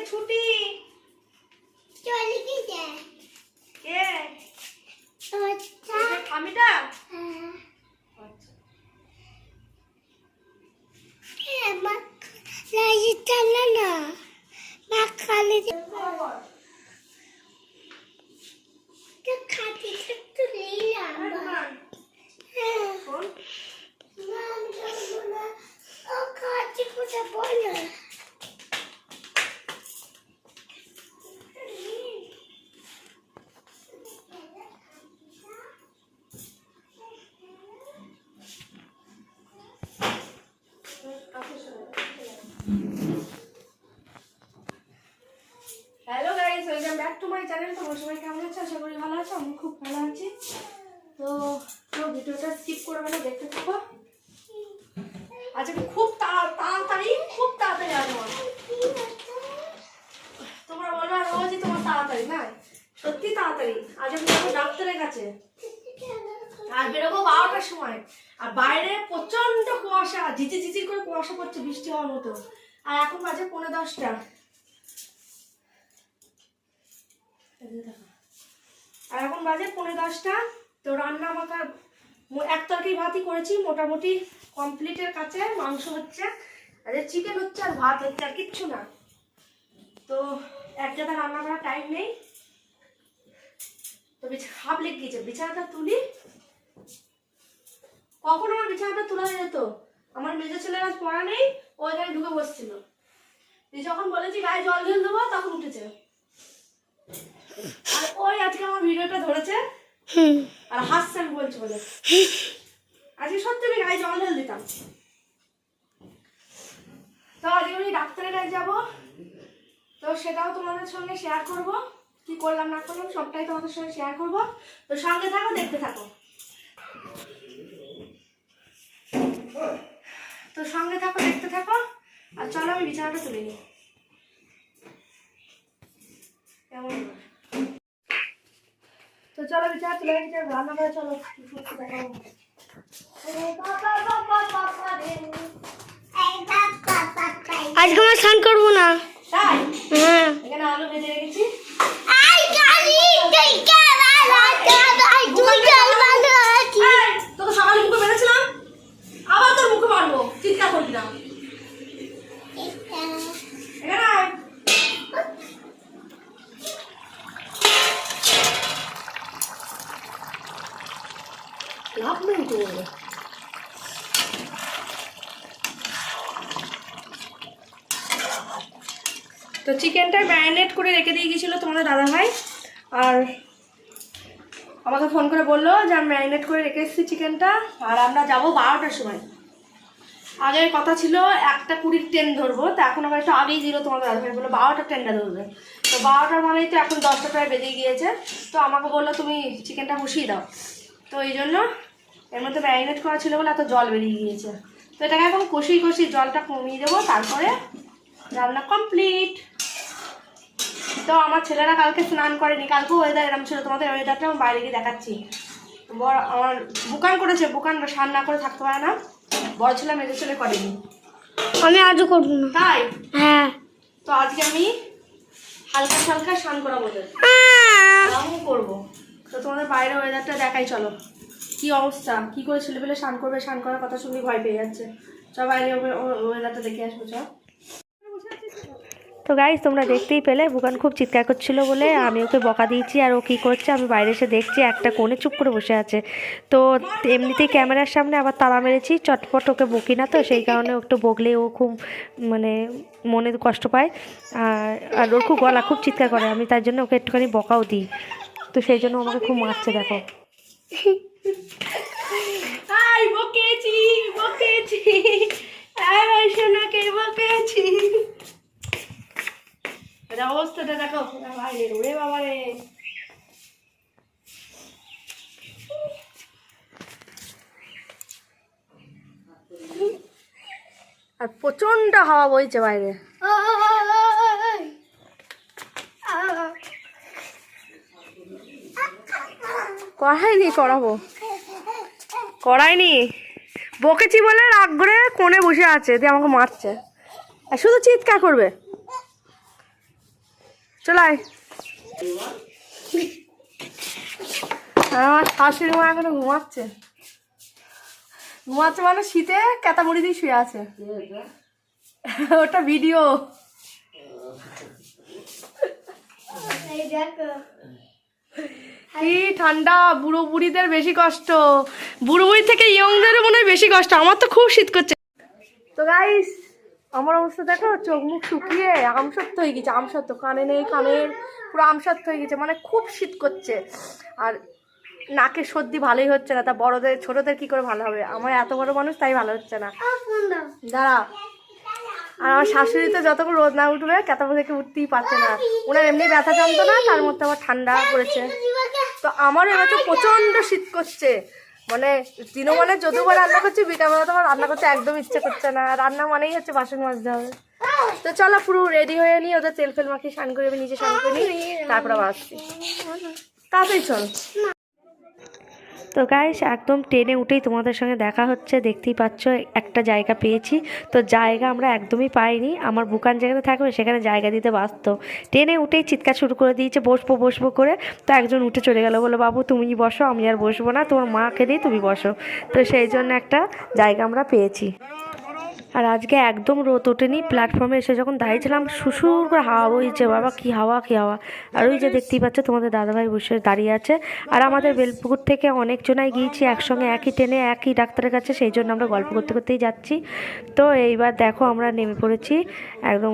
ছুটি চলে গেছে কে আচ্ছা আমিটা মা লাইট চালা না মা খালি তো খাতি তো নিলাম হ্যাঁ মা বলা ও খাতি কোথা বলো hello guys, welcome back to my channel. তোমরা সবাই কেমন আছো? আশা করি ভালো আছো। আমি খুব ভালো আছি। তো ভিডিওটা স্কিপ করবে না, দেখতে থাকো। আজকে খুব তাড়াতাড়ি আসবো। তোমরা বলবে আর রোজই তোমার তাড়াতাড়ি, না সত্যি তাড়াতাড়ি। আজ আমি যাবো ডাক্তারের কাছে আর বেরোবো 12টার সময়। আর বাইরে প্রচন্ড কুয়াশা, ঝিঝির করে কুয়াশা পড়ছে, বৃষ্টি হওয়ার মতো। আর এখন বাজে 10:45। আর এখন বাজে 10:45। তো রান্না আমাকে এক তরকারি ভাতই করেছি, মোটামুটি কমপ্লিটের কাছে। মাংস হচ্ছে, আর চিকেন হচ্ছে, আর ভাত হচ্ছে, আর কিচ্ছু না। তো এক জায়গা রান্না করার টাইম নেই। তো হাফ লেগে গিয়েছে। বিছানাটা তুলি, কখন আমার বিছানাটা তোলা হয়ে যেত। আমার মেজো ছেলের আজ পড়া নেই, ও এখানে ঢুকে বসছিল। যখন বলেছি গায়ে জল ঢেলে দেবো, তখন উঠেছে। আর ওই আজকে আমার ভিডিওটা ধরেছে আর হাসছেন বলছে বলে। আজকে সত্যি আমি গায়ে জল ঢেলে দিতাম। তো আজকে আমি ডাক্তারের কাছে যাবো, তো সেটাও তোমাদের সঙ্গে শেয়ার করব। কি করলাম না করলাম সবটাই তোমাদের সঙ্গে শেয়ার করব। তো সঙ্গে থাকো, দেখতে থাকো। তো সঙ্গে থাকো, দেখতে থাকো। আর চলো আমি বিছানাটা তুলে নিই। কেমন? তো চলো বিছানা তুলে নিই, রান্না করে চলো। আজকে আমরা স্নান করবো না। তাই? হ্যাঁ, এখানে আলু ভেজে রেখেছি। তোকে সকালে মুখে বেড়েছিলাম, আবার তোর মুখে মারবো, চিৎকার করবি না। এখানে আয়। লাভ নেই তো। তো চিকেনটা ম্যারিনেট করে রেখে দিয়ে গেছিলো তোমাদের দাদাভাই। আর আমাকে ফোন করে বললো যে আমি ম্যারিনেট করে রেখে এসেছি চিকেনটা। আর আমরা যাবো 12টার সময়। আগের কথা ছিল 1:20 ট্রেন ধরবো, তো এখন আবার একটু আগেই দিল তোমাদের দাদাভাই, বললো 12টার ট্রেনটা ধরবে। তো 12টার মানেই তো এখন 10টা প্রায় বেজে গিয়েছে। তো আমাকে বললো তুমি চিকেনটা বসিয়ে দাও। তো এই জন্য এর মধ্যে ম্যারিনেট করা ছিল বলে এত জল বেরিয়ে গিয়েছে। তো এটাকে এখন কষিয়ে জলটা কমিয়ে দেবো, তারপরে রান্না কমপ্লিট। তো আমার ছেলেরা কালকে স্নান করেনি, কালকে ওয়েদার এরকম ছিল। তোমাদের ওয়েদারটা আমি বাইরে গিয়ে দেখাচ্ছি। আমার বুকান করেছে, বুকান স্নান না করে থাকতে পারে না। বড় ছেলে মেজো ছেলে করেনি। আমি আজও করবো না। তাই? হ্যাঁ, তো আজকে আমি হালকা হালকা স্নান করাবো, আমিও করবো। তো তোমাদের বাইরে ওয়েদারটা দেখাই, চলো কি অবস্থা, কি করে ছেলেপেলে স্নান করবে। স্নান করার কথা শুনে ভয় পেয়ে যাচ্ছে। চ বাইরে ওয়েদারটা দেখে আসবো। চ। তো গাইস, তোমরা দেখতেই পেলে বুকান খুব চিৎকার করছিল বলে আমি ওকে বকা দিয়েছি। আর ও কী করছে আমি বাইরে এসে দেখছি, একটা কোণে চুপ করে বসে আছে। তো এমনিতেই ক্যামেরার সামনে আবার তাড়া মেরেছি, চটপট ওকে বকি না, তো সেই কারণে একটু বকলে ও খুব মানে মনে কষ্ট পায়। আর ওর খুব গলা খুব চিৎকার করে, আমি তার জন্য ওকে একটুখানি বকাও দিই। তো সেই জন্য আমাকে খুব মারছে, দেখো। বকেছি বকেছি, সোনাকে বকেছি। অবস্থাটা দেখো বাইরে, ওরে বাবা রে। আর প্রচন্ড হাওয়া বইছে বাইরে। করাইনি, করাবো, করাইনি। বকেছি বলে রাগ করে কোণে বসে আছে, দিয়ে আমাকে মারছে আর শুধু চিৎকার করবে। চলাই। আমার শাশুড়ি মা এখনো ঘুমাচ্ছে মানে শীতে কেতা মুড়ি দিয়ে শুয়ে আছে। ওটা ভিডিও। কি ঠান্ডা, বুড়ো বুড়িদের বেশি কষ্ট, বুড়ো বুড়ি থেকে ইয়ংদের মনে হয় বেশি কষ্ট। আমার তো খুব শীত করছে। তো গাইস আমার অবস্থা দেখো, চোখ মুখ শুকিয়ে আমসত্ব হয়ে গেছে। আমসত্ব কানে নেই, কানের পুরো আমসত্ব হয়ে গেছে, মানে খুব শীত করছে। আর নাকে সর্দি ভালোই হচ্ছে না, তা বড়দের ছোটদের কি করে ভালো হবে? আমার এত বড় মানুষ তাই ভালো হচ্ছে না। দাঁড়া। আর আমার শাশুড়ি তো যতক্ষণ রোদ না উঠবে কেতাব থেকে উঠতেই পারছে না। ওনার এমনি ব্যথা যন্ত্রণা, তার মধ্যে আবার ঠান্ডা পড়েছে। তো আমারও এবছর প্রচণ্ড শীত করছে, মানে দিনও যতবার রান্না করছি বিকালবেলা তো আমার রান্না করতে একদম ইচ্ছে করছে না। রান্না মানেই হচ্ছে বাসন মাজতে হবে। তো চলো পুরো রেডি হয়ে নিই, ওদের তেল ফেল মাখিয়ে স্নান করে নিজে স্নান করে নিই, তারপরে আবার আসছি। তাড়াতাড়ি চল। তো গাইস একদম ট্রেনে উঠেই তোমাদের সঙ্গে দেখা হচ্ছে। দেখতেই পাচ্ছ একটা জায়গা পেয়েছি। তো জায়গা আমরা একদমই পাইনি, আমার বুকান যেখানে থাকবে সেখানে জায়গা দিতে ব্যস্ত। ট্রেনে উঠেই চিৎকার শুরু করে দিয়েছে বসবো বসবো করে। তো একজন উঠে চলে গেল, বলো বাবু তুমিই বসো, আমি আর বসবো না, তোমার মাকে দিয়ে তুমি বসো। তো সেই জন্য একটা জায়গা আমরা পেয়েছি। আর আজকে একদম রোদ ওঠেনি। প্ল্যাটফর্মে এসে যখন দাঁড়িয়েছিলাম সুসুর করে হাওয়া বইছে, বাবা কী হাওয়া কী হাওয়া। আর ওই যে দেখতেই পাচ্ছ তোমাদের দাদাভাই বসে দাঁড়িয়ে আছে। আর আমাদের বেলপুকুর থেকে অনেকজনাই গিয়েছি একসঙ্গে, একই ট্রেনে একই ডাক্তারের কাছে, সেই জন্য আমরা গল্প করতে করতেই যাচ্ছি। তো এইবার দেখো আমরা নেমে পড়েছি, একদম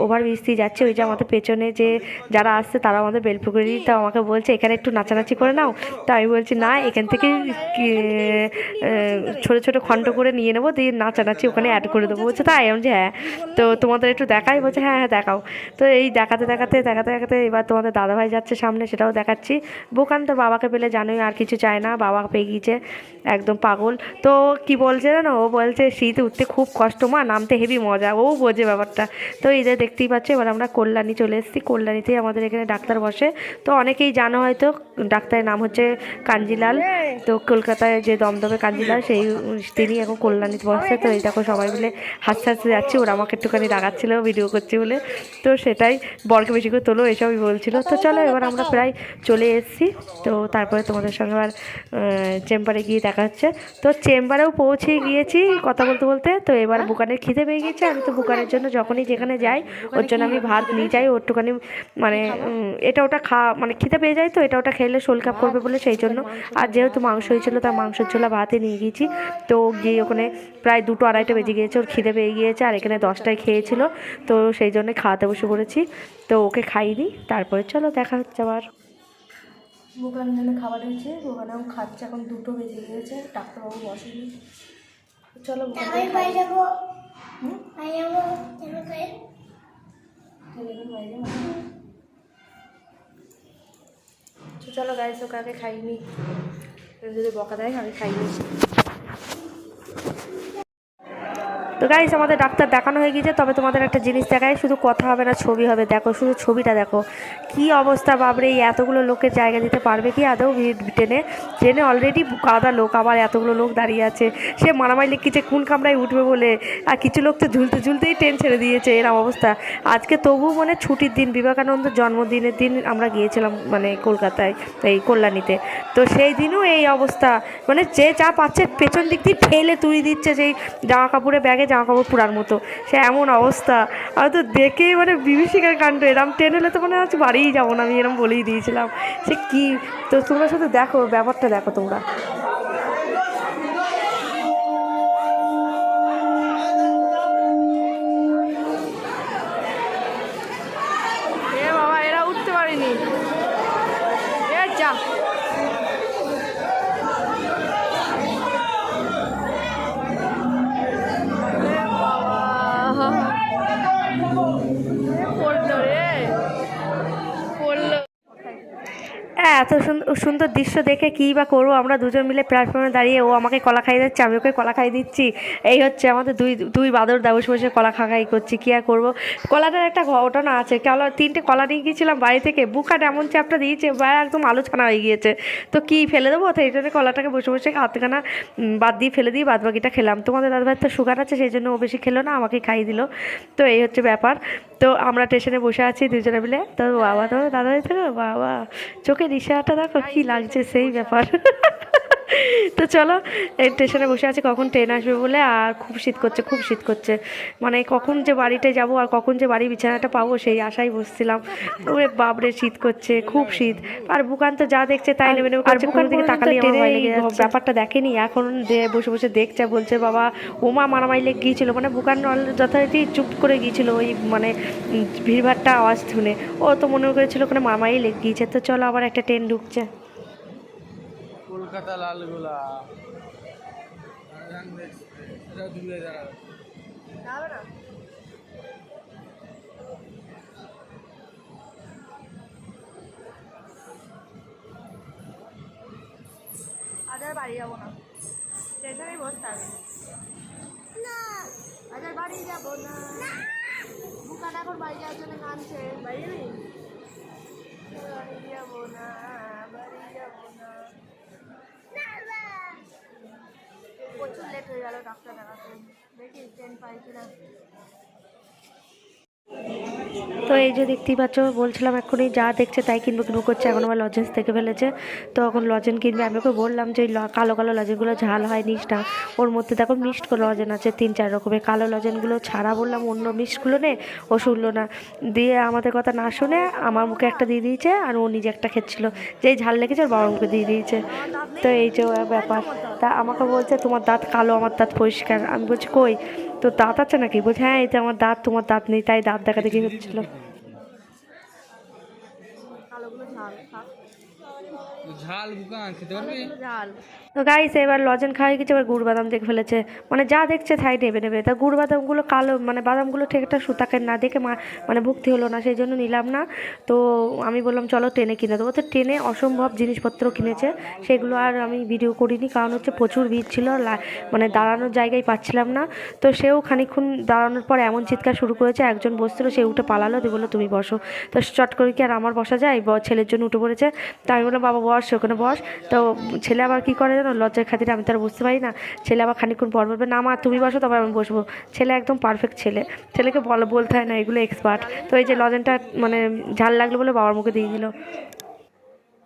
ওভারব্রিজ দিয়ে যাচ্ছি। ওই যে আমাদের পেছনে যে যারা আসছে তারা আমাদের বেলপুকুরেরই। তো আমাকে বলছে এখানে একটু নাচানাচি করে নাও। তো আমি বলছি না, এখান থেকে ছোটো ছোটো খণ্ড করে নিয়ে নেবো, দিয়ে নাচানাচি ওখানে অ্যাড করে দেবো। বলছে তাই? আমি যে হ্যাঁ। তো তোমাদের একটু দেখাই? বলছে হ্যাঁ হ্যাঁ দেখাও। তো এই দেখাতে দেখাতে দেখাতে দেখাতে এবার তোমাদের দাদাভাই যাচ্ছে সামনে, সেটাও দেখাচ্ছি। বোকান তোর বাবাকে পেলে জানোই আর কিছু চায় না, বাবা পেয়ে গিয়েছে একদম পাগল। তো কি বলছে জানো, ও বলছে শীতে উঠতে খুব কষ্ট মা, নামতে হেভি মজা, ও বোঝে ব্যাপারটা। তো এদের দেখতেই পাচ্ছ এবার আমরা কল্যাণী চলে এসেছি। কল্যাণীতেই আমাদের এখানে ডাক্তার বসে। তো অনেকেই জানো হয়তো, ডাক্তারের নাম হচ্ছে কাঞ্জিলাল। তো কলকাতায় যে দমদমে কাঞ্জিলাল, সেই তিনি এখন কল্যাণীতে বসছে। তো এই দেখো সবাই মিলে হাসতে হাসতে যাচ্ছি। ওরা আমাকে একটুখানি রাগাচ্ছিল ভিডিও করছি বলে, তো সেটাই, বরকে বেশি করে তোলো এসবই বলছিল। তো চলো এবার আমরা প্রায় চলে এসেছি। তো তারপরে তোমাদের সঙ্গে আবার চেম্বারে গিয়ে দেখা হচ্ছে। তো চেম্বারেও পৌঁছে গিয়েছি কথা বলতে বলতে। তো এবার বুকানের খিদে পেয়ে গিয়েছে। আমি তো বুকানের জন্য যখনই যেখানে যাই ওর জন্য আমি ভাত নিয়ে যাই, ওর একটুখানি মানে এটা ওটা মানে খিদে পেয়ে যায়, তো এটা ওটা খেলে শোল কাপ করবে বলে সেই জন্য। আর যেহেতু মাংস হয়েছিল তার মাংসের ঝোলা ভাতে নিয়ে গিয়েছি। তো গিয়ে ওখানে প্রায় 2টো 2:30 বেজে গিয়েছে, ওর খিদে পেয়ে গিয়েছে। আর এখানে 10টায় খেয়েছিল, তো সেই জন্য খাওয়াতে বসে পড়েছি। তো ওকে খাইনি, তারপরে চলো দেখা হচ্ছে আবার। বুকানের জন্য খাবার হয়েছে, বুকানেও খাচ্ছে। এখন 2টো বেজে গিয়েছে, ডাক্তারবাবু বসেনি। চলো চলো গাইস, ওকে আগে খাইনি, যদি বকা দেয় আমি খাইনি। তো গাইস আমাদের ডাক্তার দেখানো হয়ে গিয়েছে। তবে তোমাদের একটা জিনিস দেখায়, শুধু কথা হবে না ছবি হবে। দেখো শুধু ছবিটা দেখো কি অবস্থা, বাবরে এই এতগুলো লোকের জায়গা দিতে পারবে কি আদৌ ট্রেনে? ট্রেনে অলরেডি কাদা লোক, আবার এতগুলো লোক দাঁড়িয়ে আছে। সে মারামারি লিখছে কোন কামরায় উঠবে বলে, আর কিছু লোক তো ঝুলতে ঝুলতেই ট্রেন ছেড়ে দিয়েছে, এরকম অবস্থা। আজকে তবু মানে ছুটির দিন, বিবেকানন্দের জন্মদিনের দিন আমরা গিয়েছিলাম মানে কলকাতায়, এই কল্যাণীতে। তো সেই দিনও এই অবস্থা, মানে যে যা পাচ্ছে পেছন দিক দিয়ে ঠেলে তুলে দিচ্ছে, সেই জামা কাপড়ে ব্যাগে জামা কাপড় পুরার মতো, সে এমন অবস্থা। আর তো দেখে মানে বিভীষিকার কাণ্ড। এরম ট্রেন হলে তো মানে আজ বাড়িই যাবো না, আমি এরম বলেই দিয়েছিলাম। সে কি, তো তোমরা শুধু দেখো ব্যাপারটা, দেখো তোমরা। এ বাবা, এরা উঠতে পারেনি, এ যা। এত সুন্দর দৃশ্য দেখে কী বা করবো, আমরা দুজন মিলে প্ল্যাটফর্মে দাঁড়িয়ে, ও আমাকে কলা খাইয়ে দিচ্ছে, আমি ওকে কলা খাইয়ে দিচ্ছি। এই হচ্ছে আমাদের দুই বাদর দা বসে বসে কলা খাই করছি। কী আর করবো, কলাটার একটা ঘটনা আছে। তিনটে কলা নিয়ে গিয়েছিলাম বাড়ি থেকে, বুকাটা এমন চ্যাপটা দিয়েছে বা একদম আলোচনা হয়ে গিয়েছে। তো কী ফেলে দেবো, তো এই জন্য কলাটাকে বসে বসে হাতখানা বাদ দিয়ে ফেলে দিয়ে বাদ বাকিটা খেলাম। তোমাদের দাদাভাইয়ের তো সুগার আছে, সেই জন্য ও বেশি খেলো না, আমাকে খাইয়ে দিল। তো এই হচ্ছে ব্যাপার। তো আমরা স্টেশনে বসে আছি দুজনে মিলে। তো বাবা, তো দাদাভাই থেকে বাবা চোখে দিশাটা দেখো কী লাগছে, সেই ব্যাপার। তো চলো, এই স্টেশনে বসে আছি কখন ট্রেন আসবে বলে, আর খুব শীত করছে, খুব শীত করছে। মানে কখন যে বাড়িতে যাব আর কখন যে বাড়ি বিছানাটা পাবো সেই আশায় বসছিলাম। ওরে বাপরে শীত করছে, খুব শীত। আর বুকান তো যা দেখছে তাই নেবে নেবে করছে, কোনো দিকে তাকালে আমার ভয় লেগে যাচ্ছে। ব্যাপারটা দেখেনি, এখন বসে বসে দেখছে, বলছে বাবা ওমা মারামারি লেগে গিয়েছিল। মানে বুকান যথারীতি চুপ করে গিয়েছিল ওই মানে ভিড়ভাড়টা আওয়াজ শুনে। ও তো মনে করেছিল ওখানে মারামারি লেগে গিয়েছে। তো চলো, আবার একটা ট্রেন ঢুকছে। কলকাতা লালগোলা আজ আর বাড়ি যাবো না, স্টেশনেই বসতে হবে। আজ আর বাড়ি যাবো না, বুকান এখন বাড়ি যাওয়ার জন্য কাঁদছে। বাড়ি যাবি? বাড়ি যাবো না, বাড়ি যাবো না। প্রচুর লেট হয়ে গেল ডাক্তার দেখাতে, দেখি ট্রেন পাই কিনা। তো এই যে দেখতেই পাচ্ছ, বলছিলাম এক্ষুনি যা দেখছে তাই কিনবো কিনবো করছে। এখন আবার লজেন্স থেকে ফেলেছে, তো এখন লজেন কিনবে। আমি ওকে বললাম যে কালো কালো লজেনগুলো ঝাল হয় নিষ্টা, ওর মধ্যে দেখো মিক্সড করে লজেন আছে 3-4 রকমের। কালো লজেনগুলো ছাড়া বললাম অন্য মিক্সডগুলো নে, ও শুনলো না। দিয়ে আমাদের কথা না শুনে আমার মুখে একটা দিয়ে দিয়েছে, আর ও নিজে একটা খেচ্ছিলো। যেই ঝাল লেগেছে ওর বাবার মুখে দিয়ে দিয়েছে। তো এই যে ব্যাপার। তা আমাকে বলছে তোমার দাঁত কালো, আমার দাঁত পরিষ্কার। আমি বলছি কই, তো দাঁত আছে নাকি? বলছে হ্যাঁ, এতে আমার দাঁত, তোমার দাঁত নেই, তাই দাঁত দেখা দেখি হচ্ছিল। ঝাল বুকান খেতে পারবি? তো গাইস এবার লজেন খাওয়া গেছে, এবার গুড় বাদাম দেখে ফেলেছে। মানে যা দেখছে তাই নেবে নেবে। তা গুড় বাদামগুলো কালো, মানে বাদামগুলো ঠিক একটা সুতাকের না দেখে মানে ভুক্তি হলো না, সেই জন্য নিলাম না। তো আমি বললাম চলো ট্রেনে কিনে দেবো। তো ট্রেনে অসম্ভব জিনিসপত্র কিনেছে, সেগুলো আর আমি ভিডিও করিনি, কারণ হচ্ছে প্রচুর ভিড় ছিল, মানে দাঁড়ানোর জায়গায় পাচ্ছিলাম না। তো সেও খানিকক্ষণ দাঁড়ানোর পর এমন চিৎকার শুরু করেছে, একজন বসছিল সে উঠে পালালো, দিয়ে বললো তুমি বসো। তো চট করে কি আর আমার বসা যায়, ছেলের জন্য উঠে পড়েছে। তো আমি বললাম বাবা বস, ওখানে বস। তো ছেলে আবার কী করে জানো, লজ্জার খাতিরে, আমি তো আর বুঝতে পারি না। ছেলে আবার খানিকক্ষণ পর বলবে না মা তুমি বসো, তবে আমি বসবো। ছেলে একদম পারফেক্ট ছেলে, ছেলেকে বলতে হয় না, এগুলো এক্সপার্ট। তো এই যে লজেনটা মানে ঝাল লাগলো বলে বাবার মুখে দিয়ে দিল।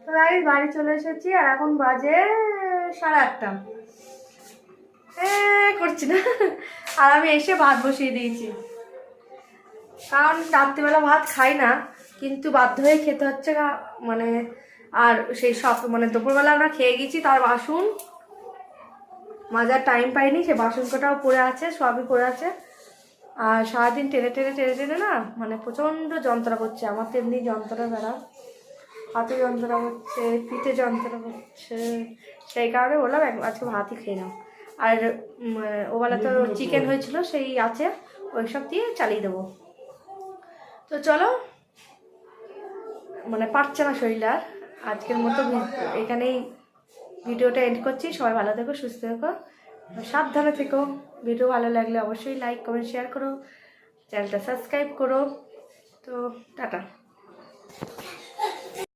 তো বাড়ি চলে এসেছি, আর এখন বাজে 8:30 করছি না। আর আমি এসে ভাত বসিয়ে দিয়েছি, কারণ রাত্রিবেলা ভাত খাই না, কিন্তু বাধ্য হয়ে খেতে হচ্ছে। মানে আর সেই সব মানে দুপুরবেলা আমরা খেয়ে গেছি, তার বাসন মাজার টাইম পাইনি, সে বাসন কটাও পড়ে আছে, সবই পড়ে আছে। আর সারাদিন টেনে টেনে টেনে টেনে না মানে প্রচণ্ড যন্ত্রণা করছে। আমার তো এমনি যন্ত্রণা বেড়া, হাতে যন্ত্রণা করছে, পিঠে যন্ত্রণা করছে, সেই কারণে বললাম আজকে ভাতই খেয়ে নাও। আর ওবেলা তো চিকেন হয়েছিল সেই আছে, ওই সব দিয়ে চালিয়ে দেবো। তো চলো, মানে পারছে না শরীর আর। আজকের মতো এখানেই ভিডিওটা এন্ড করছি। সবাই ভালো থেকো, সুস্থ থেকো, সাবধানে থেকো। ভিডিও ভালো লাগলে অবশ্যই লাইক কমেন্ট শেয়ার করো, চ্যানেলটা সাবস্ক্রাইব করো। তো টাটা।